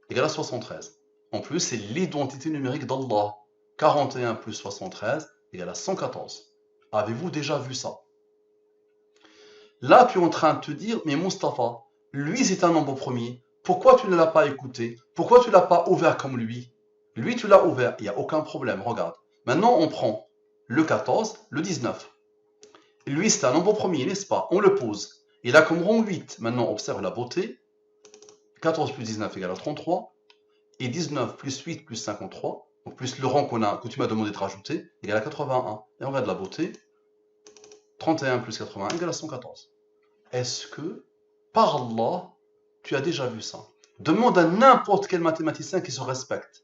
égale à 73. En plus, c'est l'identité numérique d'Allah. 41 plus 73 égale à 114. Avez-vous déjà vu ça? Là, tu es en train de te dire, mais Mustapha, lui c'est un nombre premier. Pourquoi tu ne l'as pas écouté? Pourquoi tu ne l'as pas ouvert comme lui? Lui, tu l'as ouvert, il n'y a aucun problème, regarde. Maintenant, on prend le 14, le 19. Lui, c'est un nombre premier, n'est-ce pas? On le pose. Il a comme rang 8. Maintenant, observe la beauté. 14 plus 19 égale à 33. Et 19 plus 8 plus 53, donc plus le rang que tu m'as demandé de rajouter, égale à 81. Et on regarde la beauté. 31 plus 81 égale à 114. Est-ce que, par Allah, Tu as déjà vu ça. Demande à n'importe quel mathématicien qui se respecte.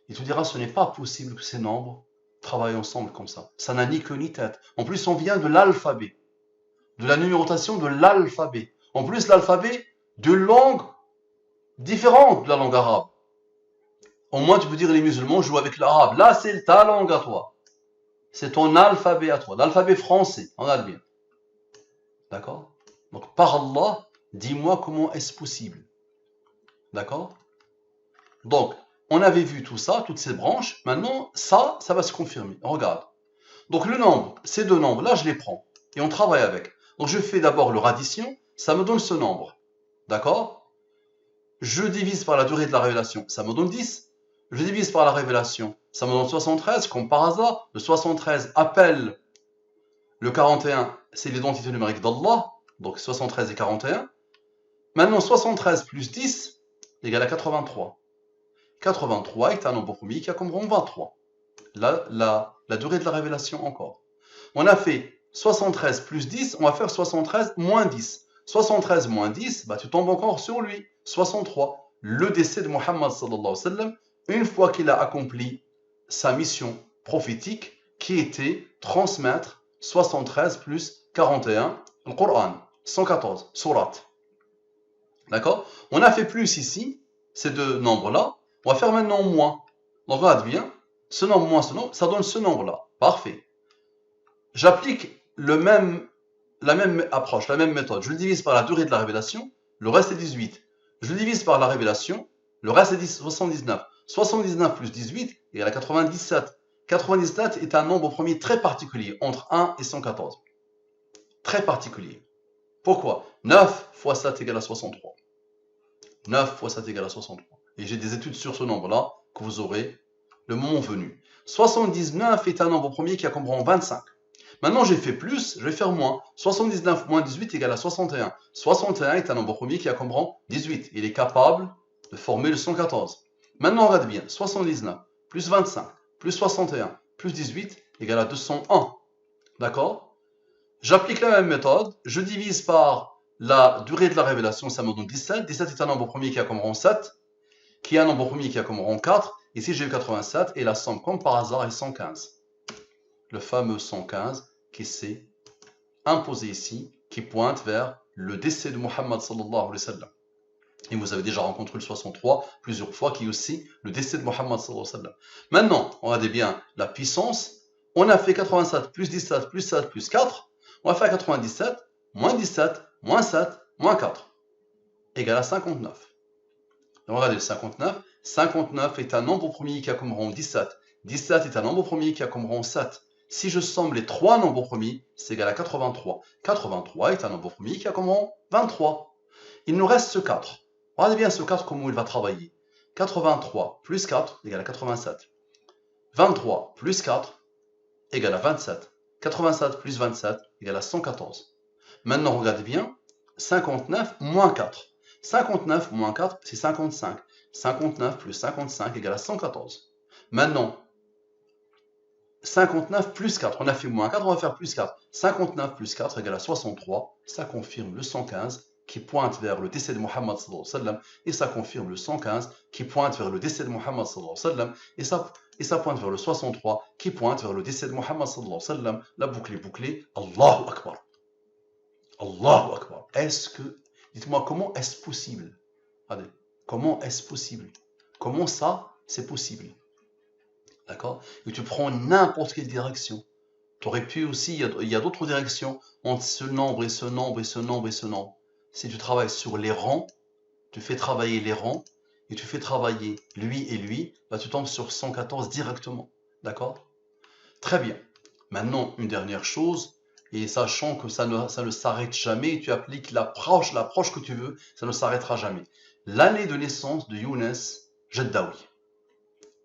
Il te dira ce n'est pas possible que ces nombres travaillent ensemble comme ça. Ça n'a ni queue ni tête. En plus, on vient de l'alphabet, de la numérotation de l'alphabet. En plus, l'alphabet de langue différente de la langue arabe. Au moins, tu peux dire les musulmans jouent avec l'arabe. Là, c'est ta langue à toi. C'est ton alphabet à toi. L'alphabet français, en bien. D'accord? Donc, par Allah, dis-moi comment est-ce possible. D'accord? Donc, on avait vu tout ça, toutes ces branches. Maintenant, ça va se confirmer. Regarde. Donc, le nombre, ces deux nombres, là, je les prends. Et on travaille avec. Donc, je fais d'abord leur addition. Ça me donne ce nombre. D'accord? Je divise par la durée de la révélation. Ça me donne 10. Je divise par la révélation. Ça me donne 73. Comme par hasard, le 73 appelle le 41. C'est l'identité numérique d'Allah. Donc, 73 et 41. Maintenant, 73 plus 10 égale à 83. 83 est un nombre premier qui a comme rang 23. La durée de la révélation encore. On a fait 73 plus 10, on va faire 73 moins 10. 73 moins 10, bah, tu tombes encore sur lui. 63. Le décès de Muhammad sallallahu alayhi wa sallam, une fois qu'il a accompli sa mission prophétique, qui était transmettre 73 plus 41, le Coran, 114, surat. D'accord? On a fait plus ici, ces deux nombres-là. On va faire maintenant moins. Donc regarde bien, ce nombre moins ce nombre, ça donne ce nombre-là. Parfait. J'applique la même approche, la même méthode. Je le divise par la durée de la révélation, le reste est 18. Je le divise par la révélation, le reste est 79. 79 plus 18 égale à 97. 97 est un nombre premier très particulier, entre 1 et 114. Très particulier. Pourquoi? 9 fois 7 égale à 63. 9 fois 7 égale à 63. Et j'ai des études sur ce nombre-là que vous aurez le moment venu. 79 est un nombre premier qui a comme rang 25. Maintenant, j'ai fait plus, je vais faire moins. 79 moins 18 égale à 61. 61 est un nombre premier qui a comme rang 18. Il est capable de former le 114. Maintenant, regarde bien. 79 plus 25 plus 61 plus 18 égale à 201. D'accord? J'applique la même méthode. Je divise par la durée de la révélation, ça me donne 17. 17 est un nombre premier qui a comme rang 7, qui est un nombre premier qui a comme rang 4. Ici, j'ai eu 87 et la somme, comme par hasard, est 115. Le fameux 115 qui s'est imposé ici, qui pointe vers le décès de Muhammad sallallahu alayhi wa sallam. Et vous avez déjà rencontré le 63 plusieurs fois, qui est aussi le décès de Muhammad sallallahu alayhi wa sallam. Maintenant, regardez bien la puissance. On a fait 87 plus 17 plus 7 plus 4. On va faire 97 moins 17 moins 7 moins 4 égale à 59. Donc regardez le 59. 59 est un nombre premier qui a comme rang 17. 17 est un nombre premier qui a comme rang 7. Si je somme les trois nombres premiers, c'est égal à 83. 83 est un nombre premier qui a comme rang 23. Il nous reste ce 4. Regardez bien ce 4 comment il va travailler. 83 plus 4 égale à 87. 23 plus 4 égale à 27. 87 plus 27 égale à 114. Maintenant, regardez bien. 59 moins 4. 59 moins 4, c'est 55. 59 plus 55 égale à 114. Maintenant, 59 plus 4, on a fait moins 4, on va faire plus 4. 59 plus 4 égale à 63. Ça confirme le 115 qui pointe vers le décès de Muhammad sallallahu alayhi wa sallam. Et ça confirme le 115 qui pointe vers le décès de Muhammad sallallahu alayhi wa sallam. Et ça pointe vers le 63 qui pointe vers le décès de Muhammad sallallahu alayhi wa sallam. La boucle est bouclée. Allahu Akbar. Allahu Akbar. Dites-moi, comment est-ce possible? Allez, comment est-ce possible? Comment ça, c'est possible? D'accord? Et tu prends n'importe quelle direction. Tu aurais pu aussi, il y a d'autres directions entre ce nombre et ce nombre et ce nombre et ce nombre. Si tu travailles sur les rangs, tu fais travailler les rangs et tu fais travailler lui et lui, bah tu tombes sur 114 directement. D'accord? Très bien. Maintenant, une dernière chose, et sachant que ça ne s'arrête jamais, tu appliques l'approche que tu veux, ça ne s'arrêtera jamais. L'année de naissance de Younes Jeddaoui,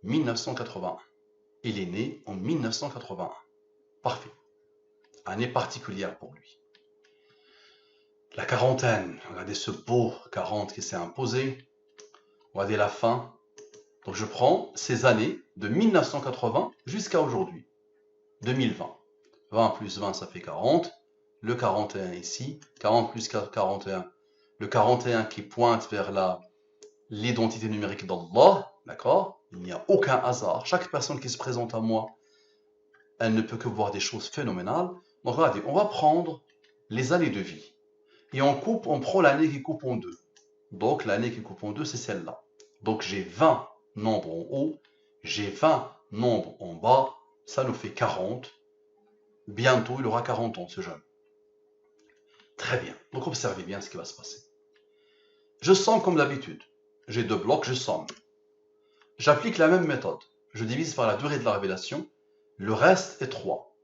1981. Il est né en 1981. Parfait. Année particulière pour lui. La quarantaine. Regardez ce beau 40 qui s'est imposé. Regardez la fin. Donc je prends ces années de 1980 jusqu'à aujourd'hui. 2020. 20 plus 20, ça fait 40. Le 41 ici. 40 plus 41, le 41 qui pointe vers l'identité numérique d'Allah, d'accord? Il n'y a aucun hasard. Chaque personne qui se présente à moi, elle ne peut que voir des choses phénoménales. Donc regardez, on va prendre les années de vie. Et on prend l'année qui coupe en deux. Donc l'année qui coupe en deux, c'est celle-là. Donc j'ai 20 nombres en haut, j'ai 20 nombres en bas, ça nous fait 40. Bientôt, il aura 40 ans, ce jeune. Très bien. Donc observez bien ce qui va se passer. Je somme comme d'habitude. J'ai deux blocs, je somme. J'applique la même méthode. Je divise par la durée de la révélation. Le reste est 3.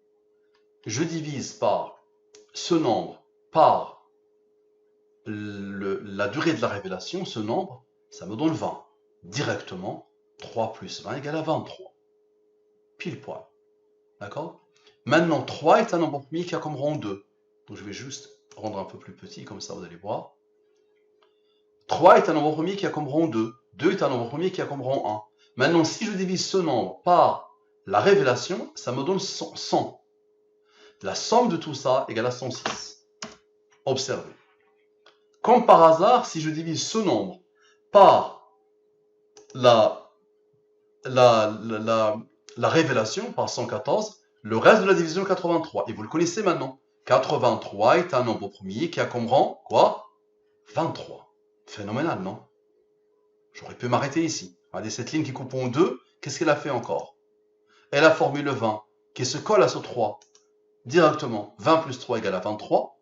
Je divise par ce nombre par la durée de la révélation, ce nombre, ça me donne 20. Directement, 3 plus 20 égale à 23. Pile poil. D'accord? Maintenant, 3 est un nombre premier qui a comme rang 2. Donc je vais juste rendre un peu plus petit, comme ça vous allez voir. 3 est un nombre premier qui a comme rang 2. 2 est un nombre premier qui a comme rang 1. Maintenant, si je divise ce nombre par la révélation, ça me donne 100. La somme de tout ça égale à 106. Observez. Comme par hasard, si je divise ce nombre par la révélation, par 114, le reste de la division est 83. Et vous le connaissez maintenant. 83 est un nombre premier qui a comme rang, quoi? 23. Phénoménal, non? J'aurais pu m'arrêter ici. Regardez cette ligne qui coupe en deux, qu'est-ce qu'elle a fait encore? Elle a formé le 20, qui se colle à ce 3. Directement, 20 plus 3 égale à 23.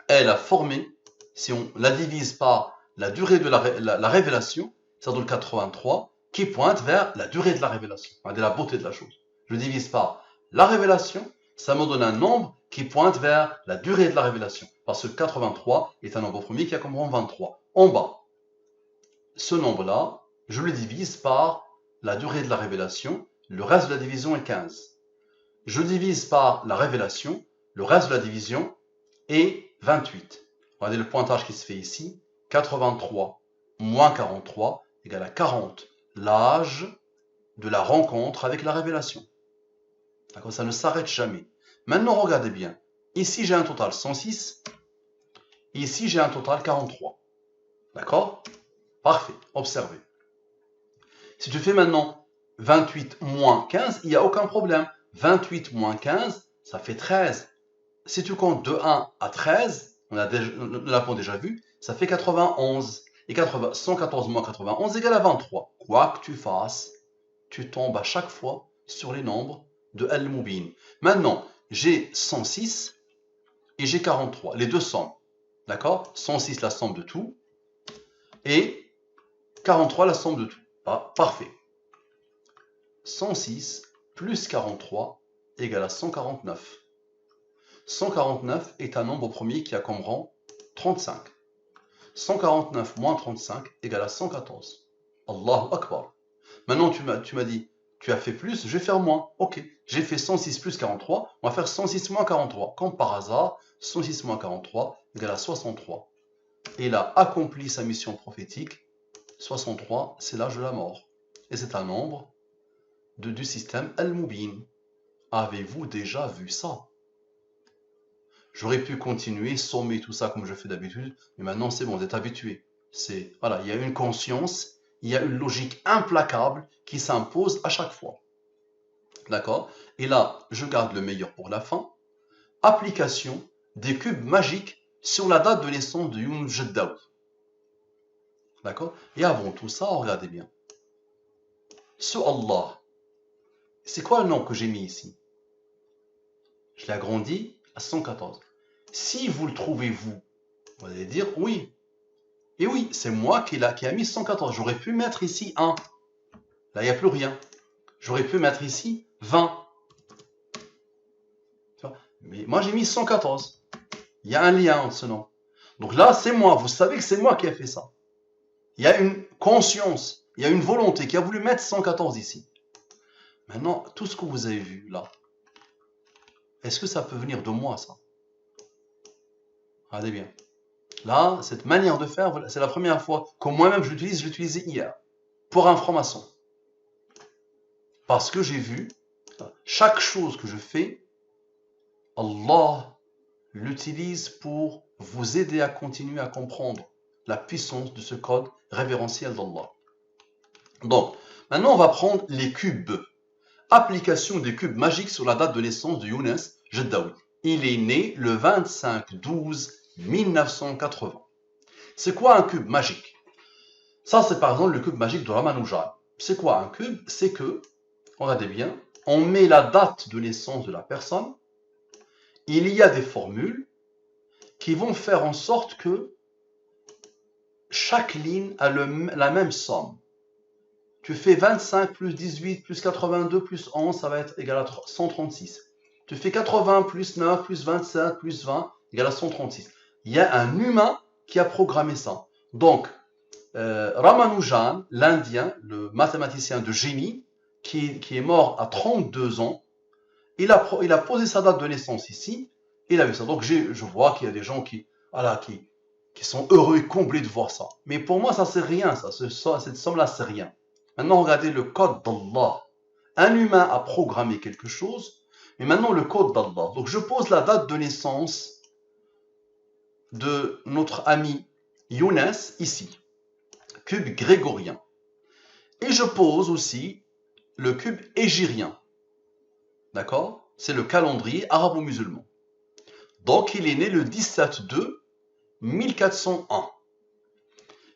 Elle a formé, si on la divise par la durée de la révélation, ça donne 83, qui pointe vers la durée de la révélation. Regardez la beauté de la chose. Je divise par la révélation, ça me donne un nombre qui pointe vers la durée de la révélation. Parce que 83 est un nombre premier qui a comme rang 23. En bas, ce nombre-là, je le divise par la durée de la révélation. Le reste de la division est 15. Je divise par la révélation. Le reste de la division est 28. Regardez le pointage qui se fait ici. 83 moins 43 égale à 40. L'âge de la rencontre avec la révélation. D'accord, ça ne s'arrête jamais. Maintenant, regardez bien. Ici, j'ai un total 106. Ici, j'ai un total 43. D'accord? Parfait. Observez. Si tu fais maintenant 28 moins 15, il n'y a aucun problème. 28 moins 15, ça fait 13. Si tu comptes de 1 à 13, nous l'avons déjà vu, ça fait 91. Et 114 moins 91 égale à 23. Quoi que tu fasses, tu tombes à chaque fois sur les nombres de Al-Mubin. Maintenant, j'ai 106 et j'ai 43. Les deux sommes. D'accord? 106 la somme de tout. Et 43 la somme de tout. Ah, parfait. 106 plus 43 égale à 149. 149 est un nombre premier qui a comme rang 35. 149 moins 35 égale à 114. Allahu Akbar. Maintenant, tu m'as dit, tu as fait plus, je vais faire moins. Ok, j'ai fait 106 plus 43, on va faire 106 moins 43. Comme par hasard, 106 moins 43 égale à 63. Et il a accompli sa mission prophétique. 63, c'est l'âge de la mort. Et c'est un nombre du système Al-Mubin. Avez-vous déjà vu ça? J'aurais pu continuer, sommer tout ça comme je fais d'habitude, mais maintenant c'est bon, vous êtes habitué. Voilà, il y a une conscience, il y a une logique implacable qui s'impose à chaque fois. D'accord? Et là, je garde le meilleur pour la fin. Application des cubes magiques sur la date de naissance de Youn Jeddaoud. D'accord? Et avant tout ça, regardez bien. Ce Allah, c'est quoi le nom que j'ai mis ici? Je l'ai agrandi à 114. Si vous le trouvez, vous allez dire oui. Et oui, c'est moi qui a mis 114. J'aurais pu mettre ici 1. Là, il n'y a plus rien. J'aurais pu mettre ici 20. Mais moi, j'ai mis 114. Il y a un lien entre ce nom. Donc là, c'est moi. Vous savez que c'est moi qui ai fait ça. Il y a une conscience, il y a une volonté qui a voulu mettre 114 ici. Maintenant, tout ce que vous avez vu là, est-ce que ça peut venir de moi, ça? Regardez bien. Là, cette manière de faire, c'est la première fois que moi-même je l'utilisais hier, pour un franc-maçon. Parce que j'ai vu, chaque chose que je fais, Allah l'utilise pour vous aider à continuer à comprendre la puissance de ce code révérentiel d'Allah. Donc, maintenant on va prendre les cubes. Application des cubes magiques sur la date de naissance de Younes Jeddaoui. Il est né le 25-12-1980. C'est quoi un cube magique? Ça, c'est par exemple le cube magique de Ramanujan. C'est quoi un cube? C'est que, regardez bien, on met la date de naissance de la personne. Il y a des formules qui vont faire en sorte que chaque ligne a la même somme. Tu fais 25 plus 18 plus 82 plus 11, ça va être égal à 136. Tu fais 80 plus 9 plus 27 plus 20 égal à 136. Il y a un humain qui a programmé ça. Donc, Ramanujan, l'Indien, le mathématicien de génie, qui est mort à 32 ans, il a posé sa date de naissance ici, il a vu ça. Donc, je vois qu'il y a des gens qui sont heureux et comblés de voir ça. Mais pour moi, ça c'est rien, cette somme-là, c'est rien. Maintenant, regardez le code d'Allah. Un humain a programmé quelque chose, mais maintenant le code d'Allah. Donc je pose la date de naissance de notre ami Younes ici, cube grégorien. Et je pose aussi le cube hégirien. D'accord? C'est le calendrier arabo-musulman. Donc il est né le 17-2-1401.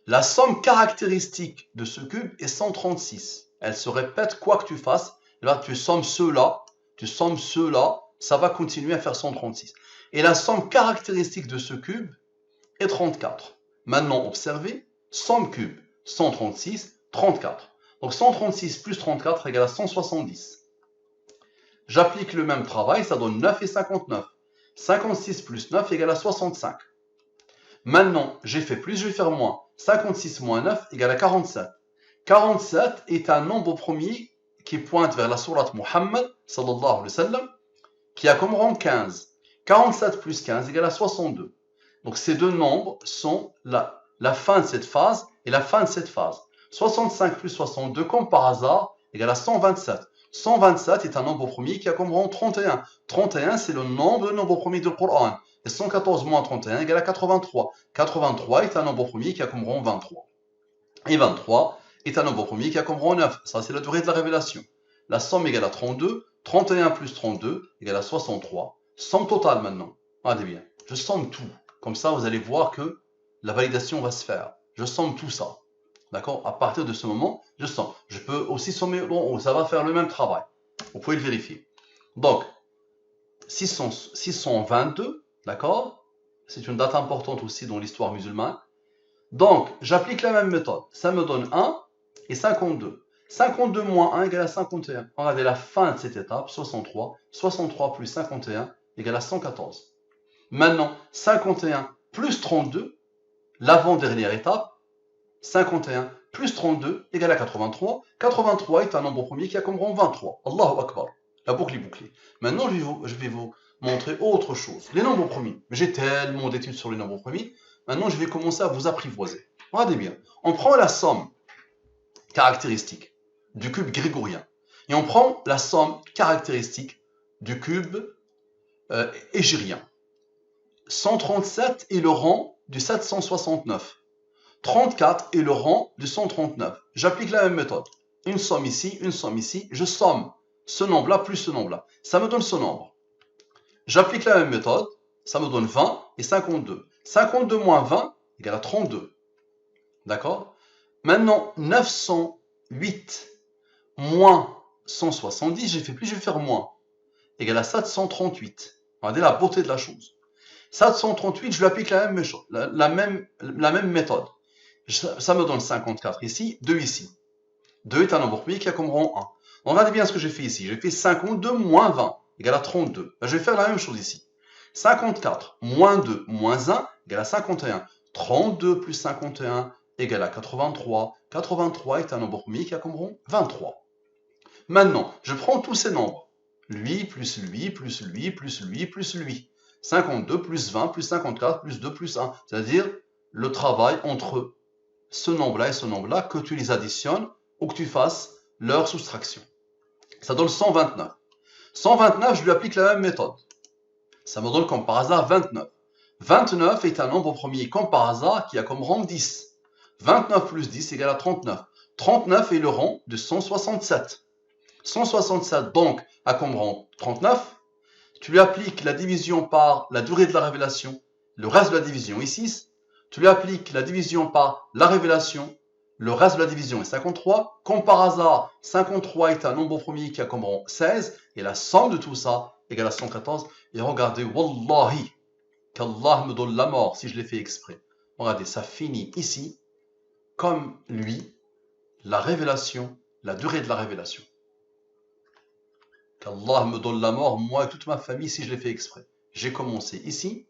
La somme caractéristique de ce cube est 136. Elle se répète quoi que tu fasses. Là, tu sommes ceux-là, ça va continuer à faire 136. Et la somme caractéristique de ce cube est 34. Maintenant, observez, somme cube, 136, 34. Donc 136 plus 34 égale à 170. J'applique le même travail, ça donne 9 et 59. 56 plus 9 égale à 65. Maintenant, j'ai fait plus, je vais faire moins. 56 moins 9 égale à 47. 47 est un nombre premier qui pointe vers la sourate Muhammad, sallallahu alayhi wa sallam, qui a comme rang 15. 47 plus 15 égale à 62. Donc ces deux nombres sont la fin de cette phase et la fin de cette phase. 65 plus 62, comme par hasard, égale à 127. 127 est un nombre premier qui a comme rang 31. 31, c'est le nombre de nombres premiers du Coran. Et 114 moins 31 égale à 83. 83 est un nombre premier qui a comme rang 23. Et 23 est un nombre premier qui a comme rang 9. Ça, c'est la durée de la révélation. La somme égale à 32. 31 plus 32 égale à 63. Somme totale maintenant. Regardez bien. Je somme tout. Comme ça, vous allez voir que la validation va se faire. Je somme tout ça. D'accord? À partir de ce moment, je somme. Je peux aussi sommer. Bon, ça va faire le même travail. Vous pouvez le vérifier. Donc, 622. D'accord? C'est une date importante aussi dans l'histoire musulmane. Donc, j'applique la même méthode. Ça me donne 1 et 52. 52 moins 1 égale à 51. Regardez la fin de cette étape, 63. 63 plus 51 égale à 114. Maintenant, 51 plus 32, l'avant-dernière étape, 51 plus 32 égale à 83. 83 est un nombre premier qui a comme rang 23. Allahu Akbar. La boucle est bouclée. Maintenant, je vais vous montrer autre chose. Les nombres premiers. J'ai tellement d'études sur les nombres premiers. Maintenant, je vais commencer à vous apprivoiser. Regardez bien. On prend la somme caractéristique du cube grégorien. Et on prend la somme caractéristique du cube hégirien. 137 est le rang du 769. 34 est le rang du 139. J'applique la même méthode. Une somme ici, je somme ce nombre-là plus ce nombre-là. Ça me donne ce nombre. J'applique la même méthode, ça me donne 20 et 52. 52 moins 20 égale à 32. D'accord? Maintenant, 908 moins 170, j'ai fait plus, je vais faire moins. Égale à 738. Regardez la beauté de la chose. 738, je lui applique la même méthode. Ça me donne 54 ici, 2 ici. 2 est un nombre premier qui a comme rang 1. Regardez bien ce que j'ai fait ici. J'ai fait 52 moins 20 égale à 32. Ben, je vais faire la même chose ici. 54 moins 2 moins 1 égale à 51. 32 plus 51 égale à 83. 83 est un nombre premier qui a comme rang 23. Maintenant, je prends tous ces nombres. Lui, plus lui, plus lui, plus lui, plus lui. 52 plus 20 plus 54 plus 2 plus 1. C'est-à-dire le travail entre ce nombre-là et ce nombre-là, que tu les additionnes ou que tu fasses leur soustraction. Ça donne 129. 129, je lui applique la même méthode. Ça me donne comme par hasard 29. 29 est un nombre premier comme par hasard qui a comme rang 10. 29 plus 10 égale à 39. 39 est le rang de 167. 167 donc a comme rang 39. Tu lui appliques la division par la durée de la révélation, le reste de la division est 6. Tu lui appliques la division par la révélation, le reste de la division est 53. Comme par hasard, 53 est un nombre premier qui a comme rang 16. Et la somme de tout ça égale à 114. Et regardez, Wallahi, qu'Allah me donne la mort si je l'ai fait exprès. Regardez, ça finit ici, comme lui, la révélation, la durée de la révélation. Qu'Allah me donne la mort, moi et toute ma famille, si je l'ai fait exprès. J'ai commencé ici,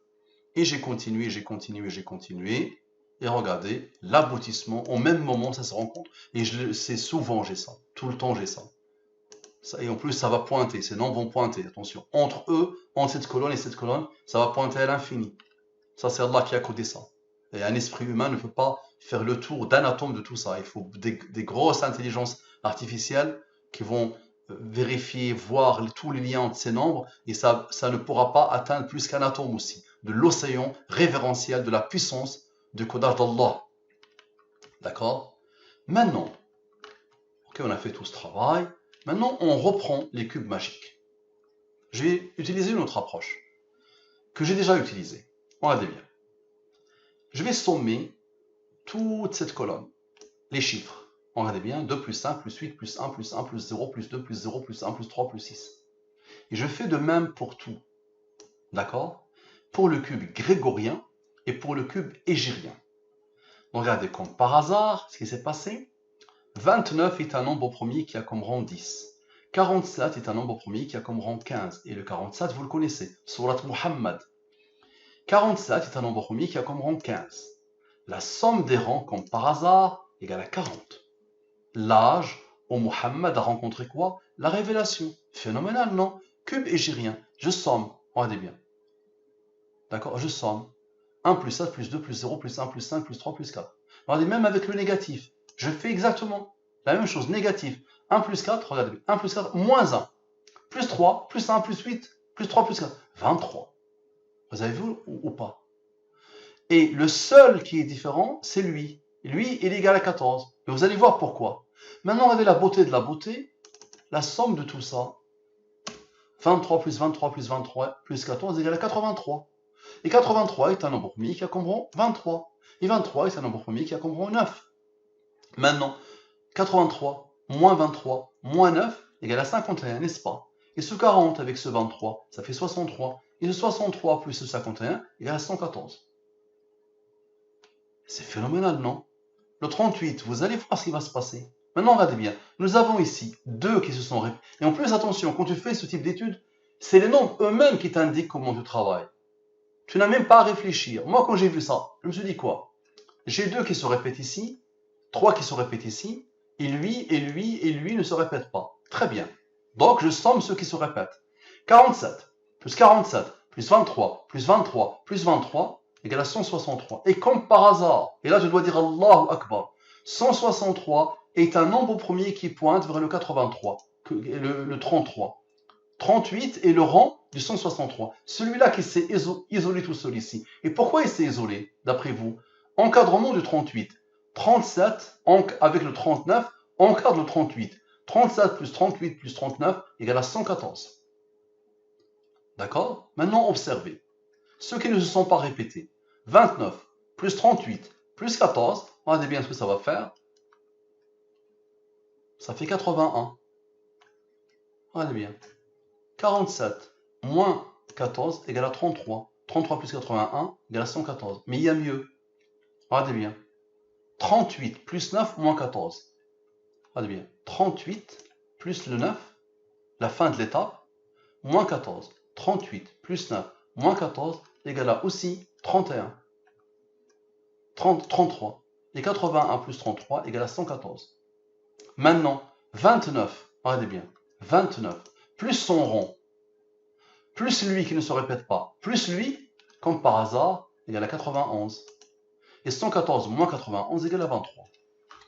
et j'ai continué, j'ai continué, j'ai continué. Et regardez, l'aboutissement, au même moment, ça se rencontre. Et c'est souvent, j'ai ça. Tout le temps, j'ai ça. Et en plus, ça va pointer. Ces nombres vont pointer, attention. Entre eux, entre cette colonne et cette colonne, ça va pointer à l'infini. Ça, c'est Allah qui a codé ça. Et un esprit humain ne peut pas faire le tour d'un atome de tout ça. Il faut des grosses intelligences artificielles qui vont vérifier, voir tous les liens entre ces nombres. Et ça ne pourra pas atteindre plus qu'un atome aussi. De l'océan révérentiel, de la puissance du codage d'Allah. D'accord? Maintenant, ok, on a fait tout ce travail. Maintenant, on reprend les cubes magiques. Je vais utiliser une autre approche que j'ai déjà utilisée. Regardez bien. Je vais sommer toute cette colonne, les chiffres. Regardez bien, 2 plus 5 plus 8 plus 1 plus 1 plus 0 plus 2 plus 0 plus 1 plus 3 plus 6. Et je fais de même pour tout. D'accord? Pour le cube grégorien et pour le cube égyrien. Regardez comme par hasard ce qui s'est passé. 29 est un nombre premier qui a comme rang 10. 47 est un nombre premier qui a comme rang 15. Et le 47, vous le connaissez, Surat Muhammad. 47 est un nombre premier qui a comme rang 15. La somme des rangs, comme par hasard, égale à 40. L'âge où Muhammad a rencontré quoi? La révélation. Phénoménal, non? Cube égyrien. Je somme. Regardez bien. D'accord? Je somme. 1 plus 7 plus 2 plus 0 plus 1 plus 5 plus 3 plus 4. Regardez, même avec le négatif, je fais exactement la même chose. Négatif. 1 plus 4, regardez bien. 1 plus 4, moins 1. Plus 3, plus 1, plus 8, plus 3, plus 4. 23. Vous avez vu ou pas? Et le seul qui est différent, c'est lui. Lui, il est égal à 14. Et vous allez voir pourquoi. Maintenant, regardez la beauté de la beauté. La somme de tout ça. 23 plus 23 plus 23 plus 14 égale à 83. Et 83 est un nombre premier qui a comme rang 23. Et 23 est un nombre premier qui a comme rang 9. Maintenant, 83 moins 23 moins 9 égale à 51, n'est-ce pas? Et ce 40 avec ce 23, ça fait 63. Et ce 63 plus ce 51 égale à 114. C'est phénoménal, non? Le 38, vous allez voir ce qui va se passer. Maintenant, regardez bien. Nous avons ici 2 qui se sont répétés. Et en plus, attention, quand tu fais ce type d'études, c'est les nombres eux-mêmes qui t'indiquent comment tu travailles. Tu n'as même pas à réfléchir. Moi, quand j'ai vu ça, je me suis dit quoi? J'ai 2 qui se répètent ici, 3 qui se répètent ici, et lui ne se répètent pas. Très bien. Donc, je somme ceux qui se répètent. 47 plus 23 plus 23 plus 23 égale à 163. Et comme par hasard, et là je dois dire Allahu Akbar, 163 est un nombre premier qui pointe vers le 83, le 33. 38 est le rang du 163. Celui-là qui s'est isolé tout seul ici. Et pourquoi il s'est isolé, d'après vous? Encadrement du 38. 37 avec le 39 encadre le 38. 37 plus 38 plus 39 égale à 114. D'accord? Maintenant, observez. Ceux qui ne se sont pas répétés. 29 plus 38 plus 14. Regardez bien ce que ça va faire. Ça fait 81. Regardez bien. 47 moins 14 égale à 33. 33 plus 81 égale à 114. Mais il y a mieux. Regardez bien. 38 plus 9 moins 14. Regardez bien. 38 plus le 9, la fin de l'étape, moins 14. 38 plus 9 moins 14 égale à aussi 31. 33. Et 81 plus 33 égale à 114. Maintenant, 29. Regardez bien. 29 plus son rond, plus lui qui ne se répète pas, plus lui, comme par hasard, égale à 91. Et 114 moins 91 égale à 23.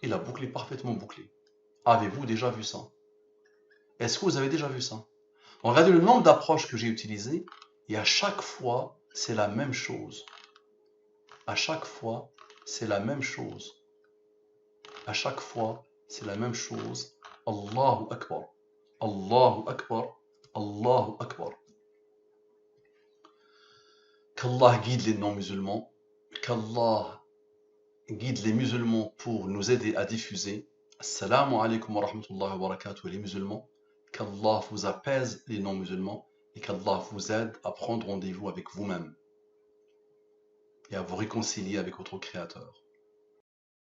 Et la boucle est parfaitement bouclée. Avez-vous déjà vu ça? Est-ce que vous avez déjà vu ça? Regardez le nombre d'approches que j'ai utilisées Et à chaque fois, c'est la même chose. À chaque fois, c'est la même chose. À chaque fois, c'est la même chose. Allahu Akbar. Allahu Akbar. Allahu Akbar. Qu'Allah guide les non-musulmans. Qu'Allah guide les musulmans pour nous aider à diffuser. Assalamu alaikum wa rahmatullahi wa barakatuh les musulmans. Qu'Allah vous apaise les non-musulmans et qu'Allah vous aide à prendre rendez-vous avec vous-même et à vous réconcilier avec votre Créateur.